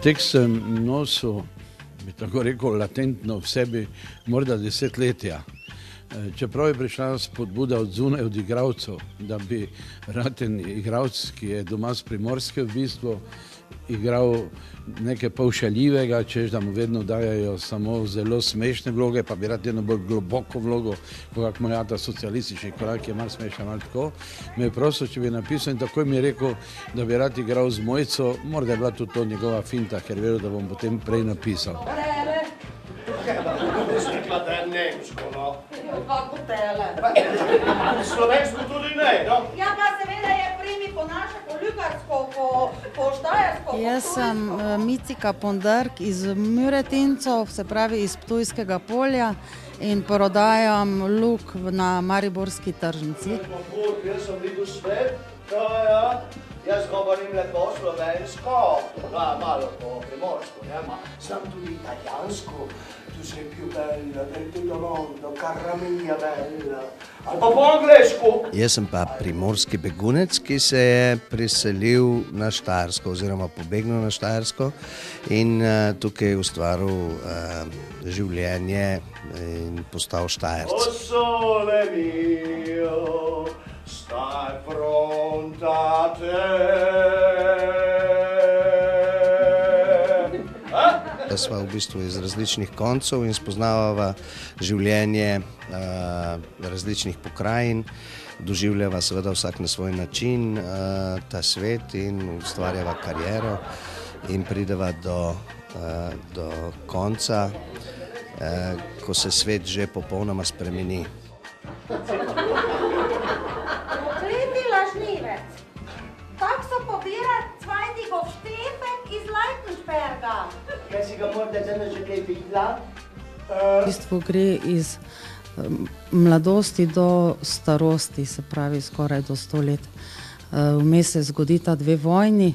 Tekst sem nosil, bi tako rekel, latentno v sebi morda desetletja. Čeprav je prišla spodbuda od zunaj, od igralcev, da bi raten igralec, ki je doma z Primorske v bistvu, igral nekaj pol šaljivega, češ da mu vedno dajajo samo zelo smešne vloge, pa bi rad eno bolj globoko vlogo, kot moj ata socialistični korak je malo smešen, malo tako. Me je prosil, če bi napisal in takoj mi je rekel, da bi rad igral z Mojco, morda je bila tudi to njegova finta, ker vedel, da bom potem prej napisal. Da je nemško, no. Kako tele? Slovensko tudi ne, no. Ja, pa seveda je primi po naše, po ljugarsko, po štajersko. Jaz sem Micika Pondark iz Muretincov, se pravi iz Ptujskega polja in prodajam luk na Mariborski tržnici. Jaz sem videl svet, ja. Jaz govorim lepo slovensko, malo po primorsko, nema. Znam tudi italijansko, tu sei più bella del tuo mondo, cara mia bella. Ali pa po angleško. Jaz sem pa primorski begunec, ki se je priselil na Štajersko oziroma pobegnil na Štajersko in tukaj ustvaril življenje in postal Štajerc. O sole mio, stai pronta a te. Sva v bistvu iz različnih koncev in spoznavava življenje različnih pokrajin, doživljava seveda vsak na svoj način ta svet in ustvarjava kariero in prideva do konca, ko se svet že popolnoma spremeni. Pogledi lažnivec, tak so pobirati Cvajdigov štefek iz Leitensperga. Kaj si ga morda zdaj že kaj videla? V bistvu gre iz mladosti do starosti, se pravi skoraj do 100 let. Vmes se zgodita 2 vojni,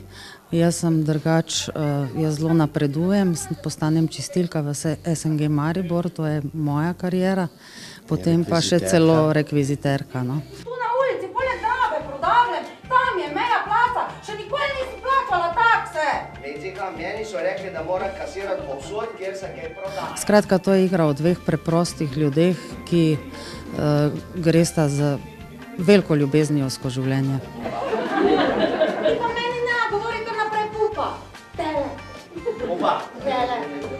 jaz sem drugač, jaz zelo napredujem, postanem čistilka v SNG Maribor, to je moja kariera, potem pa še celo rekviziterka. No. Tu na ulici, poleg Drave, prodavljen, tam je meja placa, še nikoli nisi plačala takse. Meni so rekli, da moram kasirati povsod, kjer se kaj proda. Skratka, to je igra o 2 preprostih ljudeh, ki gresta z veliko ljubeznijo skozi življenje. Ti pa meni ne, govori kar naprej pupa. Tele. Pupa. Tele.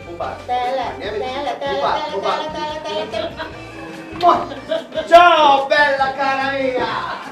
Pupa. Tele. Tele, tele, tele, tele, tele, tele. Ciao, bella cara mia!